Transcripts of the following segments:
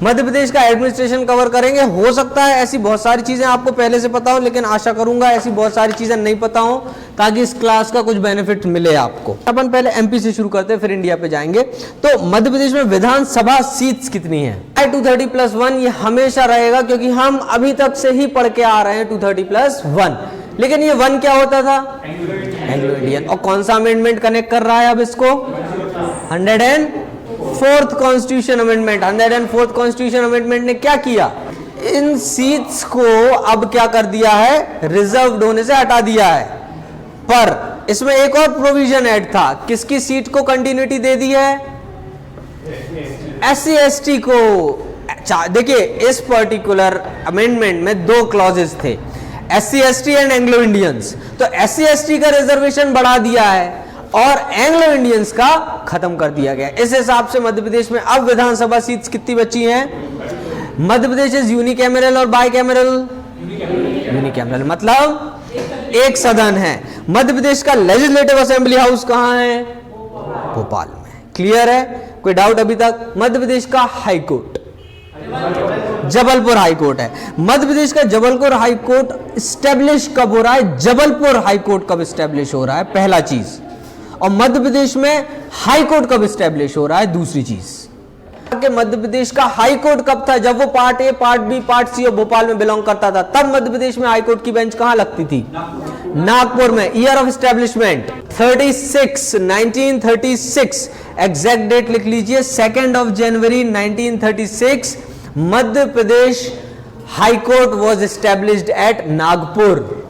मध्य प्रदेश का administration cover करेंगे। हो सकता है ऐसी बहुत सारी चीजें आपको पहले से पता हो, लेकिन आशा करूंगा ऐसी बहुत सारी चीजें नहीं पता हो ताकि इस क्लास का कुछ बेनिफिट मिले आपको। अपन पहले एमपी से शुरू करते हैं, फिर इंडिया पे जाएंगे। तो मध्य प्रदेश में विधानसभा सीट्स कितनी है? 230+1 ये हमेशा रहेगा, क्योंकि हम अभी तक से ही पढ़ के आ रहे हैं 230+1। लेकिन ये 1 क्या होता था? Anglo Indian. और कौन सा अमेंडमेंट कनेक्ट कर रहा है अब इसको? 104th constitution amendment. 104th constitution amendment ने क्या किया? इन सीट्स को अब क्या कर दिया है? रिजर्व्ड होने से हटा दिया है। पर इसमें एक और प्रोविजन ऐड था। किसकी सीट को कंटिन्यूटी दे दी है? SC ST को। देखिए इस पर्टिकुलर अमेंडमेंट में 2 क्लॉजेस थे, SC ST and Anglo Indians. तो SC ST का रिजर्वेशन बढ़ा दिया है और एंग्लो इंडियंस का खत्म कर दिया गया। इस हिसाब से मध्य प्रदेश में अब विधानसभा सीट्स कितनी बची हैं? मध्य प्रदेश इज यूनिकैमरल और बाइकैमरल? यूनिकैमरल, मतलब एक सदन है। मध्य प्रदेश का लेजिस्लेटिव असेंबली हाउस कहां है? भोपाल में। क्लियर है? कोई डाउट अभी तक? मध्य प्रदेश का high court Jabalpur high court है। मध्य प्रदेश का जबलपुर हाई कोर्ट स्टैब्लिश कब हो रहा है? जबलपुर हाई कोर्ट कब स्टैब्लिश हो रहा है? पहला चीज। और मध्य प्रदेश में हाई कोर्ट कब स्टैब्लिश हो रहा है? दूसरी चीज। कि मध्य प्रदेश का हाई कोर्ट कब था? जब वो part A, part B, part C और भोपाल में बिलोंग करता था, तब मध्य प्रदेश में हाई कोर्ट की बेंच कहां लगती थी? नागपुर में। Year of establishment 1936 exact date लिख लीजिए, 2 January 1936 Madhya Pradesh high court was established at Nagpur.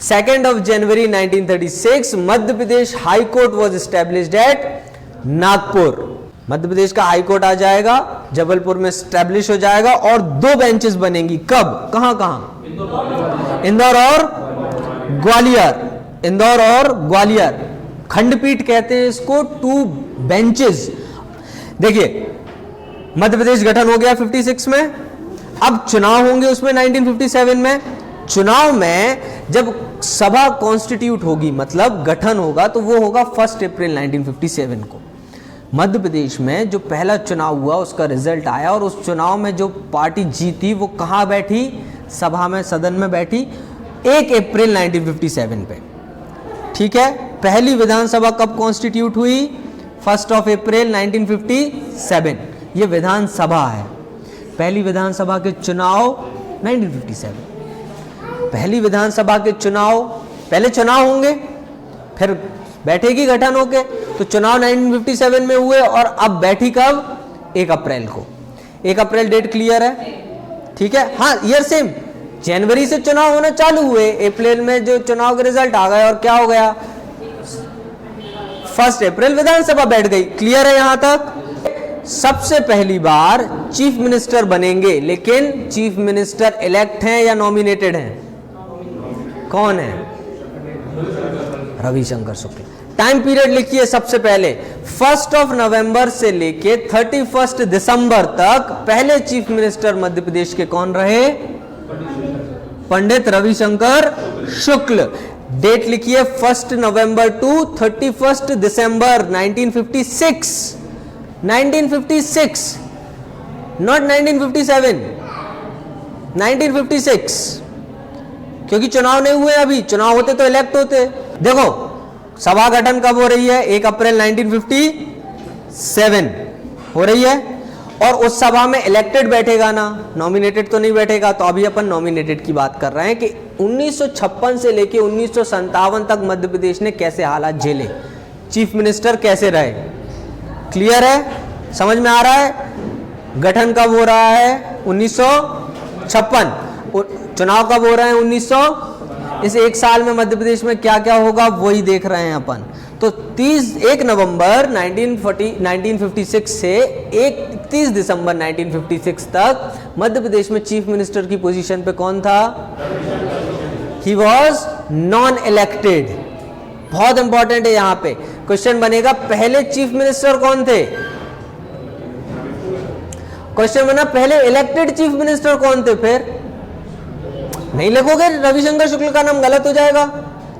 2 January 1936 Madhya Pradesh high court was established at Nagpur. Madhya Pradesh का हाई कोर्ट आ जाएगा, जबलपुर में एस्टेब्लिश हो जाएगा और 2 बेंचेस बनेंगी। कब? कहां कहां? इंदौर और ग्वालियर। इंदौर और ग्वालियर खंडपीठ कहते हैं इसको, 2 बेंचेस। देखिए मध्य प्रदेश गठन हो गया 56 में, अब चुनाव होंगे उसमें 1957 में। चुनाव में जब सभा कॉन्स्टिट्यूट होगी, मतलब गठन होगा, तो वो होगा 1 अप्रैल 1957 को। मध्य प्रदेश में जो पहला चुनाव हुआ उसका रिजल्ट आया और उस चुनाव में जो पार्टी जीती वो कहां बैठी? सभा में, सदन में बैठी 1 अप्रैल 1957 पे। ठीक है। पहली विधानसभा कब कॉन्स्टिट्यूट हुई? 1 अप्रैल 1957। ये विधानसभा है। पहली विधानसभा के चुनाव 1957। पहली विधानसभा के चुनाव, पहले चुनाव होंगे फिर बैठेगी गठन होके, तो चुनाव 1957 में हुए और अब बैठी कब? 1 अप्रैल को। 1 अप्रैल डेट क्लियर है? ठीक है। हाँ, ईयर सेम। जनवरी से चुनाव होना चालू हुए, अप्रैल में जो चुनाव के रिजल्ट आ गए और क्या हो गया? 1 अप्रैल विधानसभा बैठ गई। क्लियर है यहां तक? सबसे पहली बार चीफ मिनिस्टर बनेंगे, लेकिन चीफ मिनिस्टर इलेक्ट हैं या नॉमिनेटेड हैं? कौन है? रविशंकर शुक्ल। टाइम पीरियड लिखिए सबसे पहले, 1 नवंबर से लेके 31 दिसंबर तक पहले चीफ मिनिस्टर मध्य प्रदेश के कौन रहे? पंडित रविशंकर शुक्ल। डेट लिखिए 1 नवंबर टू 31 दिसंबर 1956। 1956, नॉट 1957, 1956, क्योंकि चुनाव नहीं हुए अभी। चुनाव होते तो इलेक्ट होते। देखो सभा गठन कब हो रही है? 1 अप्रैल 1957 हो रही है और उस सभा में इलेक्टेड बैठेगा ना, नॉमिनेटेड तो नहीं बैठेगा। तो अभी अपन नॉमिनेटेड की बात कर रहे हैं कि 1956 से लेके 1957 तक मध्य प्रदेश ने कैसे हालात झेले, चीफ मिनिस्टर कैसे रहे। क्लियर है? समझ में आ रहा है? गठन कब हो रहा है? 1956। चुनाव कब हो रहे हैं? 1900। इस 1 साल में मध्य प्रदेश में क्या क्या होगा वही देख रहे हैं अपन। तो 1 नवंबर 1956 से 31 दिसंबर 1956 तक मध्य प्रदेश में चीफ मिनिस्टर की पोजीशन पे कौन था? He was non elected. बहुत इंपॉर्टेंट है यहां पे क्वेश्चन बनेगा, पहले चीफ मिनिस्टर कौन थे? क्वेश्चन बना पहले इलेक्टेड चीफ मिनिस्टर कौन थे? फिर नहीं लिखोगे रविशंकर शुक्ल का नाम गलत हो जाएगा,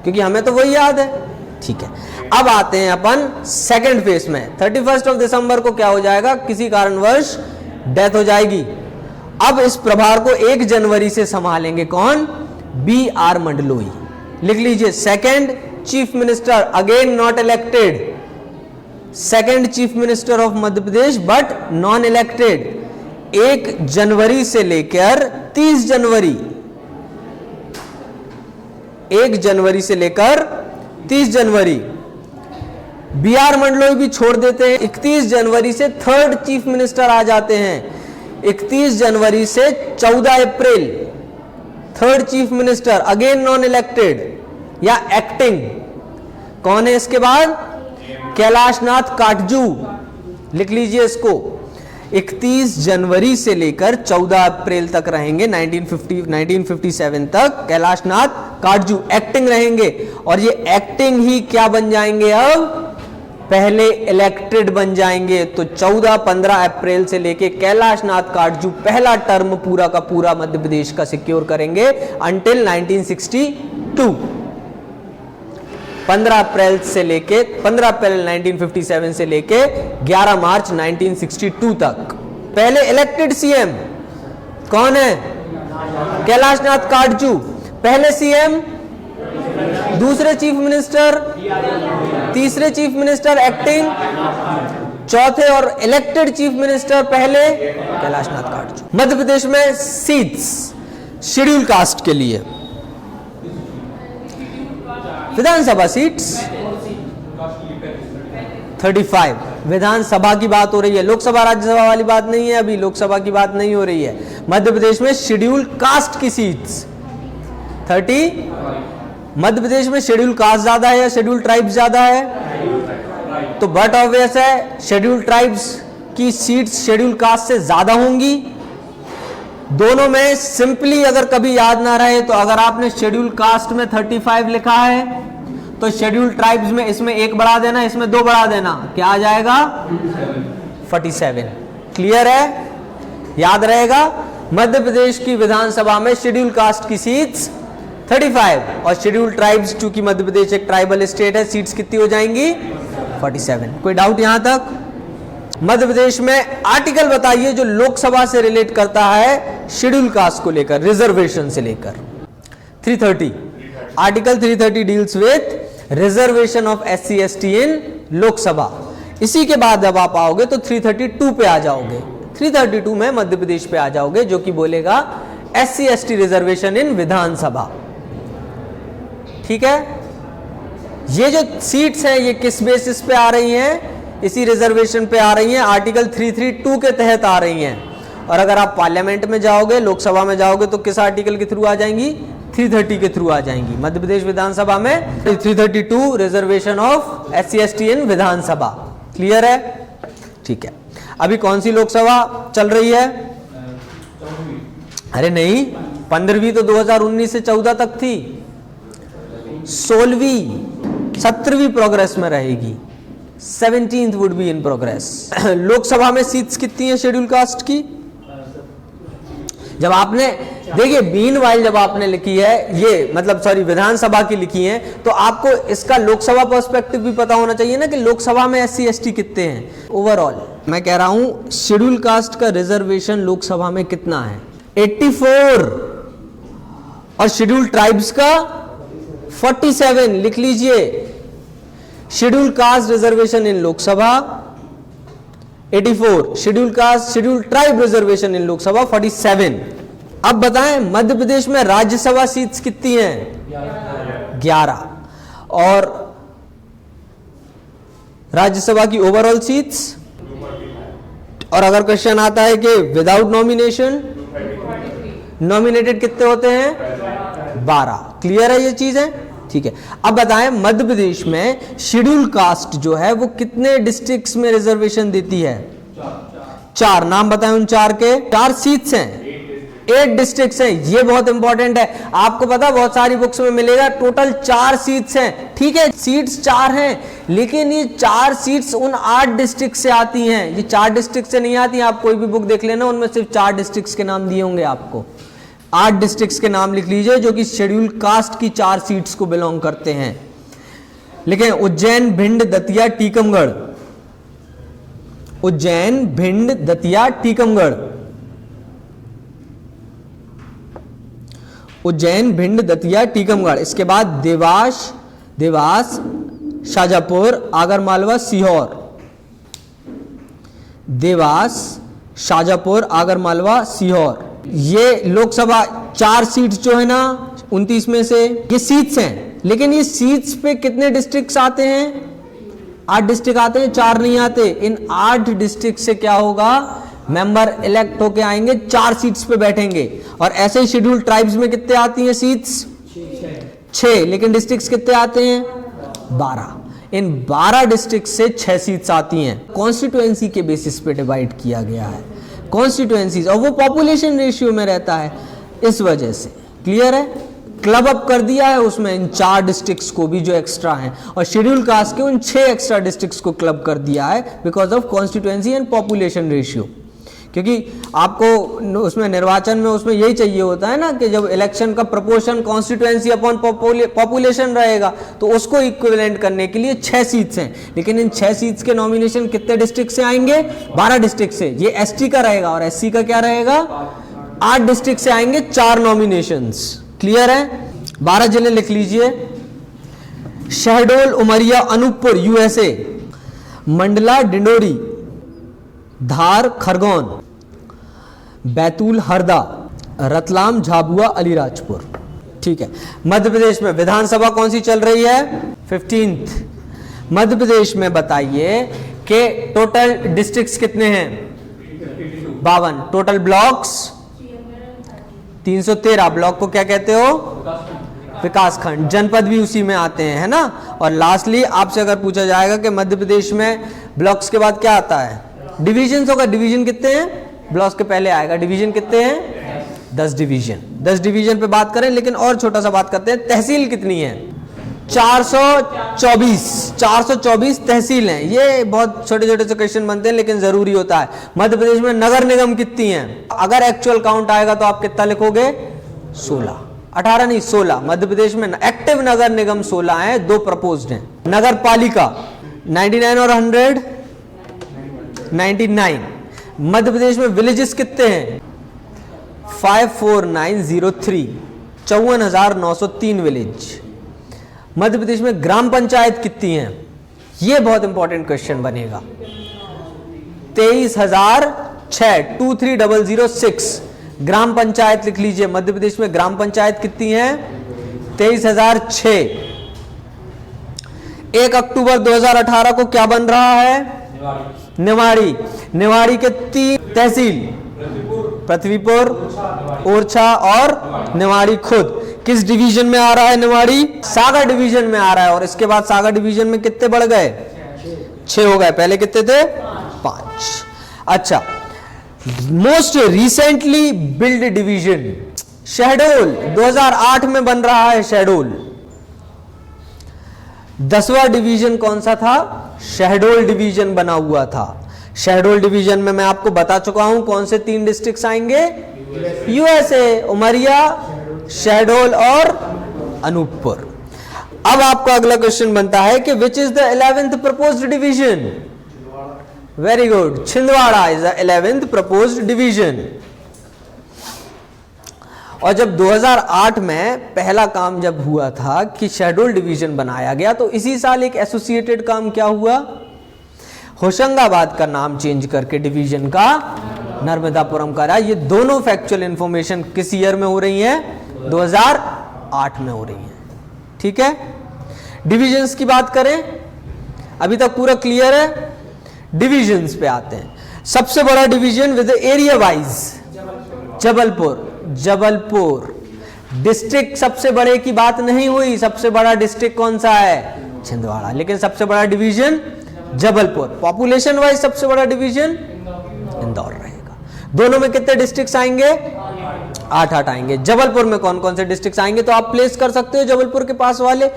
क्योंकि हमें तो वही याद है। ठीक है, अब आते हैं अपन सेकंड फेज में। 31 दिसंबर को क्या हो जाएगा? किसी कारणवश डेथ हो जाएगी। अब इस प्रभार को 1 जनवरी से संभालेंगे कौन? B R Mandloi. लिख लीजिए, second chief minister, again not elected, second chief minister of Madhya Pradesh but non elected, 1 जनवरी से लेकर 30 जनवरी, 1 जनवरी से लेकर 30 जनवरी। बी आर मंडलोई भी छोड़ देते हैं, 31 जनवरी से थर्ड चीफ मिनिस्टर आ जाते हैं, 31 जनवरी से 14 अप्रैल third chief minister, again non elected या एक्टिंग। कौन है इसके बाद? कैलाश नाथ काटजू। लिख लीजिए इसको, 31 जनवरी से लेकर 14 अप्रैल तक रहेंगे, 1957 तक कैलाश नाथ काटजू एक्टिंग रहेंगे। और ये एक्टिंग ही क्या बन जाएंगे? अब पहले इलेक्टेड बन जाएंगे। तो 14-15 अप्रैल से लेके कैलाश नाथ काटजू पहला टर्म पूरा का पूरा मध्य प्रदेश का सिक्योर करेंगे अंटिल 1962। 15 अप्रैल 1957 से लेके 11 मार्च 1962 तक। पहले इलेक्टेड सीएम कौन है? कैलाश नाथ काटजू। पहले सीएम, दूसरे चीफ मिनिस्टर, तीसरे चीफ मिनिस्टर एक्टिंग, चौथे और इलेक्टेड चीफ मिनिस्टर पहले कैलाश नाथ काटजू। मध्य प्रदेश में सीट्स शेड्यूल कास्ट के लिए, विधानसभा सीट्स 35। विधानसभा की बात हो रही है, लोकसभा राज्यसभा वाली बात नहीं है, अभी लोकसभा की बात नहीं हो रही है। मध्य प्रदेश में शेड्यूल कास्ट की सीट्स 30। मध्य प्रदेश में शेड्यूल कास्ट ज्यादा है या शेड्यूल ट्राइब्स ज्यादा है? तो बट ऑब्वियस है, शेड्यूल ट्राइब्स की सीट्स शेड्यूल कास्ट से ज्यादा होंगी। दोनों में सिंपली अगर कभी याद ना रहे तो अगर आपने शेड्यूल कास्ट में 35 लिखा है तो शेड्यूल ट्राइब्स में इसमें 1 बढ़ा देना, इसमें 2 बढ़ा देना, क्या आ जाएगा? 47। क्लियर है? याद रहेगा। मध्य प्रदेश की विधानसभा में शेड्यूल कास्ट की सीट्स 35 और शेड्यूल ट्राइब्स, चूंकि मध्य प्रदेश एक ट्राइबल स्टेट है, सीट्स कितनी हो जाएंगी? 47। कोई डाउट यहां तक? मध्य प्रदेश में आर्टिकल बताइए जो लोकसभा से रिलेट करता है शेड्यूल कास्ट को लेकर, रिजर्वेशन से लेकर। 330 article 330 deals with reservation of SC ST इन लोकसभा। इसी के बाद जब आप आओगे तो 332 पे आ जाओगे, 332 में मध्य प्रदेश पे आ जाओगे जो कि बोलेगा SC ST रिजर्वेशन इन विधानसभा। ठीक है, ये जो सीट्स हैं ये किस बेसिस पे आ रही हैं? इसी रिजर्वेशन पे आ रही हैं, आर्टिकल 332 के तहत आ रही हैं। और अगर आप पार्लियामेंट में जाओगे, लोकसभा में जाओगे तो किस आर्टिकल के थ्रू आ जाएंगी? 330 के थ्रू आ जाएंगी। मध्य प्रदेश विधानसभा में 332 reservation of SC ST in Vidhan Sabha. Clear है? ठीक है। अभी कौन सी लोकसभा चल रही है? अरे नहीं, 15वीं तो 2019 से 14 तक थी, 16वीं 17वीं प्रोग्रेस में रहेगी, 17th would be in progress. Lok Sabha में सीट्स कितनी है शेड्यूल कास्ट की? जब आपने देखिए मीनवाइल जब आपने लिखी है ये, मतलब सॉरी विधानसभा की लिखी है, तो आपको इसका लोकसभा पर्सपेक्टिव भी पता होना चाहिए ना कि लोकसभा में SC ST कितने हैं ओवरऑल। मैं कह रहा हूं शेड्यूल कास्ट का रिजर्वेशन लोकसभा में कितना है? 84। और शेड्यूल ट्राइब्स का 47। लिख लीजिए, शेड्यूल कास्ट रिजर्वेशन इन Lok Sabha 84, schedule caste schedule tribe reservation इन लोकसभा 47। अब बताएं मध्य प्रदेश में राज्यसभा सीट्स कितनी हैं? 11। और राज्यसभा की ओवरऑल सीट्स? और अगर क्वेश्चन आता है कि विदाउट नॉमिनेशन, नॉमिनेटेड कितने होते हैं? 12। क्लियर है ये चीज है? ठीक है। अब बताएं मध्य प्रदेश में शेड्यूल कास्ट जो है वो कितने डिस्ट्रिक्ट्स में रिजर्वेशन देती है? 4। नाम बताएं उन 4 के। 4 सीट्स हैं, 8 डिस्ट्रिक्ट्स हैं। ये बहुत इंपॉर्टेंट है, आपको पता बहुत सारी बुक्स में मिलेगा टोटल 4 सीट्स हैं। ठीक है, सीट्स 4 हैं, लेकिन ये 4 सीट्स उन 8 डिस्ट्रिक्ट से आती हैं। ये 4 डिस्ट्रिक्ट से नहीं आती। आप कोई भी बुक देख लेना, उनमें सिर्फ 4 डिस्ट्रिक्ट्स के नाम दिए होंगे आपको। 8 डिस्ट्रिक्ट्स के नाम लिख लीजिए जो कि शेड्यूल कास्ट की 4 सीट्स को बिलोंग करते हैं। लेकिन उज्जैन, भिंड, दतिया, टीकमगढ़, उज्जैन, भिंड, दतिया, टीकमगढ़। उज्जैन, भिंड, दतिया, टीकमगढ़। इसके बाद देवास, शाजापुर, आगरमालवा, सीहोर। देवास, शाजापुर, आगरमालवा, सीहोर। ये लोकसभा 4 सीट्स जो है ना 29 में से, ये सीट्स हैं, लेकिन ये सीट्स पे कितने डिस्ट्रिक्ट्स आते हैं? 8 डिस्ट्रिक्ट आते हैं, 4 नहीं आते। इन 8 डिस्ट्रिक्ट से क्या होगा? मेंबर इलेक्ट होके आएंगे, 4 सीट्स पे बैठेंगे। और ऐसे ही शेड्यूल्ड ट्राइब्स में कितने आती हैं सीट्स? 6, लेकिन डिस्ट्रिक्ट्स कितने आते हैं? 12। इन 12 डिस्ट्रिक्ट से 6 सीट्स आती हैं। कॉन्स्टिट्यूएंसी के बेसिस पे डिवाइड किया गया है, कॉन्स्टिट्यूएंसीज, और वो पॉपुलेशन रेशियो में रहता है, इस वजह से। क्लियर है? क्लब अप कर दिया है उसमें इन 4 डिस्ट्रिक्ट्स को भी जो एक्स्ट्रा हैं, और शेड्यूल कास्ट के उन 6 एक्स्ट्रा डिस्ट्रिक्ट्स को क्लब कर दिया है because of constituency and population ratio. क्योंकि आपको उसमें निर्वाचन में उसमें यही चाहिए होता है ना कि जब इलेक्शन का प्रोपोर्शन कॉन्स्टिट्यूएंसी अपॉन पॉपुलेशन रहेगा तो उसको इक्विवेलेंट करने के लिए 6 सीट्स हैं। लेकिन इन 6 सीट्स के नॉमिनेशन कितने डिस्ट्रिक्ट से आएंगे? 12 डिस्ट्रिक्ट से। ये एसटी का रहेगा, और एससी का क्या रहेगा? 8 डिस्ट्रिक्ट से आएंगे 4 नॉमिनेशंस। क्लियर है? 12 जिले लिख लीजिए। शहडोल, उमरिया, अनूपपुर यूएसए, मंडला, डिंडोरी, धार, खरगोन, बैतूल, हरदा, रतलाम, झाबुआ, अलीराजपुर। ठीक है। मध्य प्रदेश में विधानसभा कौन सी चल रही है? 15th। मध्य प्रदेश में बताइए कि टोटल डिस्ट्रिक्ट्स कितने हैं? 52। Total blocks 313। ब्लॉक को क्या कहते हो? विकास खंड। जनपद भी उसी में आते हैं, है ना। और लास्टली आपसे अगर पूछा जाएगा कि मध्य प्रदेश में ब्लॉक्स के बाद क्या आता है? डिवीजन होगा। डिवीजन कितने हैं? ब्लॉक्स के पहले आएगा। डिवीजन कितने हैं? 10 डिवीजन। 10 डिवीजन पे बात करें, लेकिन और छोटा सा बात करते हैं, तहसील कितनी है? 424 तहसील हैं। ये बहुत छोटे छोटे से क्वेश्चन बनते हैं, लेकिन जरूरी होता है। मध्य प्रदेश में नगर निगम कितनी हैं? अगर एक्चुअल काउंट आएगा तो आप कितना लिखोगे? 16। 18 नहीं, 16। मध्य प्रदेश में एक्टिव नगर निगम 16 हैं, 2 प्रपोज्ड हैं। नगर पालिका 99 और 100 99। मध्य प्रदेश में विलेजेस कितने हैं? 54903, 54,903 विलेज। मध्य प्रदेश में ग्राम पंचायत कितनी हैं? ये बहुत इंपॉर्टेंट क्वेश्चन बनेगा। 23,006, 23,006 ग्राम पंचायत लिख लीजिए। मध्य प्रदेश में ग्राम पंचायत कितनी है? 23,006। 1 अक्टूबर 2018 को क्या बन रहा है? निवाड़ी। निवाड़ी के 3 तहसील, पृथ्वीपुर, ओरछा और निवाड़ी खुद। किस डिवीजन में आ रहा है निवाड़ी? सागर डिवीजन में आ रहा है। और इसके बाद सागर डिवीजन में कितने बढ़ गए? 6 हो गए। पहले कितने थे? 5। अच्छा, most recently build division Shahdol 2008 में बन रहा है। शहडोल 10वां डिवीजन कौन सा था? शहडोल डिवीजन बना हुआ था। शहडोल डिवीजन में मैं आपको बता चुका हूं कौन से 3 डिस्ट्रिक्ट्स आएंगे? यूएसए, उमरिया, शहडोल और अनूपपुर। अब आपका अगला क्वेश्चन बनता है कि which is the 11th proposed division? Very good, Chhindwara is the 11th proposed division. और जब 2008 में पहला काम जब हुआ था कि शहडोल डिवीजन बनाया गया, तो इसी साल एक एसोसिएटेड काम क्या हुआ? होशंगाबाद का नाम चेंज करके डिवीजन का नर्मदापुरम करा। ये दोनों फैक्चुअल इंफॉर्मेशन किस ईयर में हो रही है? 2008 में हो रही है। ठीक है। डिविजन्स की बात करें, अभी तक पूरा क्लियर है। डिविजन्स पे आते हैं। सबसे बड़ा division with area wise Jabalpur. Jabalpur district सबसे बड़े की बात नहीं हुई। सबसे बड़ा डिस्ट्रिक्ट कौन सा है? छिंदवाड़ा। लेकिन सबसे बड़ा डिवीजन जबलपुर। पॉपुलेशन वाइज सबसे बड़ा डिवीजन इंदौर रहेगा। दोनों में कितने डिस्ट्रिक्ट्स आएंगे? 8 आएंगे। जबलपुर में कौन कौन से डिस्ट्रिक्ट्स आएंगे तो आप प्लेस कर सकते हो जबलपुर के पास वाले।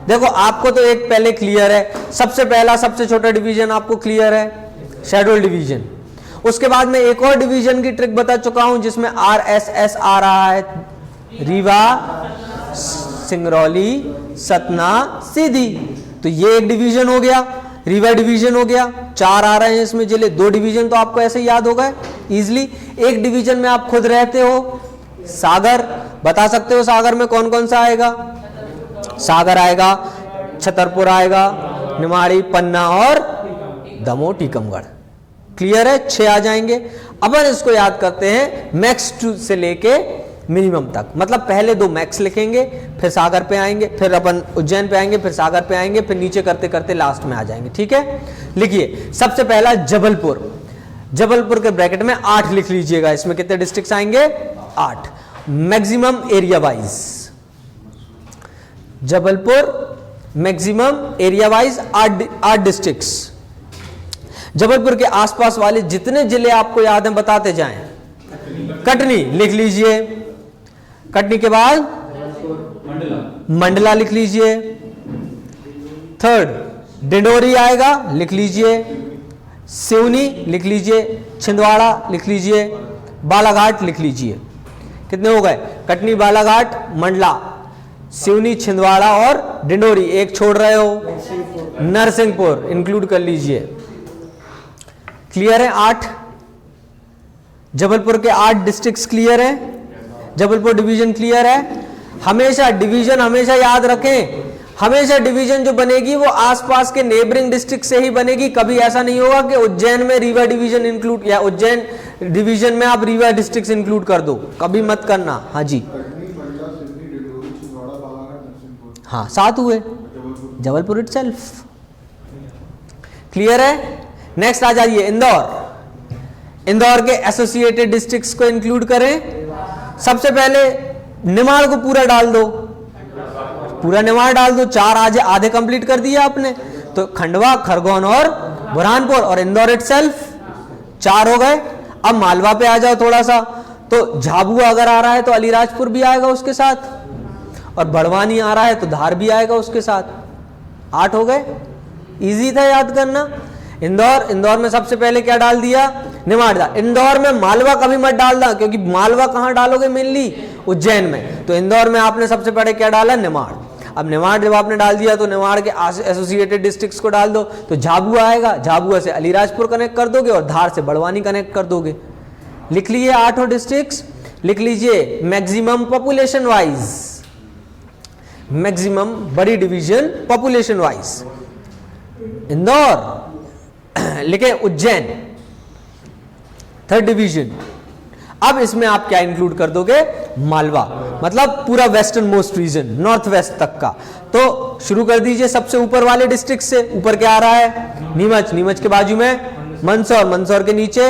देखो, आपको तो एक पहले क्लियर है, सबसे पहला सबसे छोटा डिवीजन आपको क्लियर है, शहडोल डिवीजन। उसके बाद में एक और डिवीजन की ट्रिक बता चुका हूं जिसमें RSS आ रहा है, रीवा, सिंगरौली, सतना, सीधी। तो ये एक डिवीजन हो गया, रीवा डिवीजन हो गया। 4 आ रहे हैं इसमें जिले, 2 डिवीजन तो आपको ऐसे ही याद हो गए इजिली। एक डिवीजन में आप खुद रहते हो, सागर, बता सकते हो सागर में कौन कौन सा आएगा? सागर आएगा, छतरपुर आएगा, निमाड़ी, पन्ना और दमोह टीकमगढ़। क्लियर है? 6 आ जाएंगे। अपन इसको याद करते हैं मैक्स से लेके मिनिमम तक, मतलब पहले 2 मैक्स लिखेंगे, फिर सागर पे आएंगे, फिर अपन उज्जैन पे आएंगे, फिर सागर पे आएंगे, फिर नीचे करते करते लास्ट में आ जाएंगे। ठीक है, लिखिए सबसे पहला जबलपुर। जबलपुर के ब्रैकेट में 8 लिख लीजिएगा। इसमें कितने डिस्ट्रिक्ट्स आएंगे? 8। Maximum area wise Jabalpur, maximum area wise 8 districts. Jabalpur के आसपास वाले जितने जिले आपको याद हैं बताते जाएं। कटनी लिख लीजिए, कटनी के बाद मंडला लिख लीजिए। 3rd डिंडोरी आएगा, लिख लीजिए। सिवनी लिख लीजिए, छिंदवाड़ा लिख लीजिए, बालाघाट लिख लीजिए। कितने हो गए? कटनी, बालाघाट, मंडला, सिवनी, छिंदवाड़ा और डिंडोरी। एक छोड़ रहे हो, नरसिंहपुर इंक्लूड कर लीजिए। क्लियर है? 8 जबलपुर के 8 डिस्ट्रिक्ट्स क्लियर है। जबलपुर डिवीजन क्लियर है। हमेशा डिवीजन हमेशा याद रखें, हमेशा डिवीजन जो बनेगी वो आसपास के नेबरिंग डिस्ट्रिक्ट से ही बनेगी। कभी ऐसा नहीं होगा कि उज्जैन में रीवा डिवीजन इंक्लूड या उज्जैन डिवीजन में आप रीवा डिस्ट्रिक्ट इंक्लूड कर दो, कभी मत करना। हाँ जी, हाँ 7 हुए जबलपुर इटसेल्फ। क्लियर है? नेक्स्ट आ जाइए इंदौर। इंदौर के एसोसिएटेड डिस्ट्रिक्ट्स को इंक्लूड करें। सबसे पहले निमाड़ को पूरा डाल दो, पूरा निमाड़ डाल दो। 4 आज आधे कंप्लीट कर दिया आपने, तो खंडवा, खरगोन और बुरहानपुर और इंदौर इटसेल्फ 4 हो गए। अब मालवा पे आ जाओ थोड़ा सा, तो झाबुआ अगर आ रहा है तो अलीराजपुर भी आएगा उसके साथ, और बड़वानी आ रहा है तो धार भी आएगा उसके साथ। 8 हो गए। इजी था याद करना। इंदौर में सबसे पहले क्या डाल दिया? निमाड़। इंदौर में मालवा कभी मत डालना, क्योंकि मालवा कहां डालोगे? मेनली उज्जैन में। तो इंदौर में आपने सबसे पहले क्या डाला? निमाड़। अब निमाड़ जब आपने डाल दिया तो निमाड़ के एसोसिएटेड डिस्ट्रिक्ट्स को डाल दो, तो झाबुआ आएगा, झाबुआ से अलीराजपुर कनेक्ट कर दोगे और धार से बड़वानी कनेक्ट कर दोगे। लिख लिए 8 डिस्ट्रिक्ट्स। लिख लीजिए मैक्सिमम पॉपुलेशन वाइज, मैक्सिमम बड़ी डिवीजन पॉपुलेशन वाइज इंदौर, लिखे उज्जैन 3rd डिवीजन। अब इसमें आप क्या इंक्लूड कर दोगे? मालवा, मतलब पूरा western most region, north west तक का। तो शुरू कर दीजिए सबसे ऊपर वाले डिस्ट्रिक्ट से। ऊपर क्या आ रहा है? नीमच, नीमच के बाजू में मंदसौर, मंदसौर के नीचे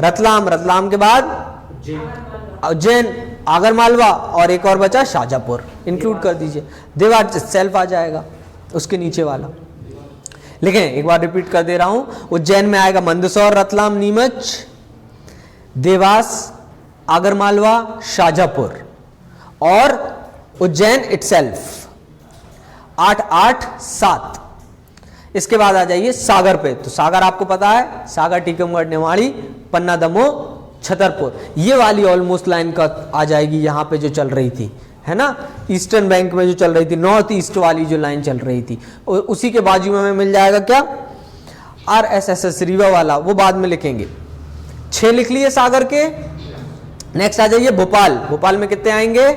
रतलाम, रतलाम के बाद उज्जैन, आगर मालवा और एक और बचा शाजापुर, इंक्लूड कर दीजिए। देवास सेल्फ आ जाएगा उसके नीचे वाला। लिखें, एक बार रिपीट कर दे रहा हूं। उज्जैन में आएगा मंदसौर, रतलाम, नीमच, देवास, आगरमालवा, शाजापुर और उज्जैन इटसेल्फ। 8, 8, 7। इसके बाद आ जाइए सागर पे। तो सागर आपको पता है, सागर, टीकमगढ़, निमाड़ी, पन्ना, दमोह, छतरपुर। ये वाली ऑलमोस्ट लाइन का आ जाएगी यहां पे जो चल रही थी, है ना, ईस्टर्न बैंक में जो चल रही थी, नॉर्थ ईस्ट वाली जो लाइन चल रही थी, और उसी के बाजू में हमें मिल जाएगा क्या? RSS रीवा वाला, वो बाद में लिखेंगे। 6 लिख लिए सागर के। नेक्स्ट आ जाइए भोपाल। भोपाल में कितने आएंगे?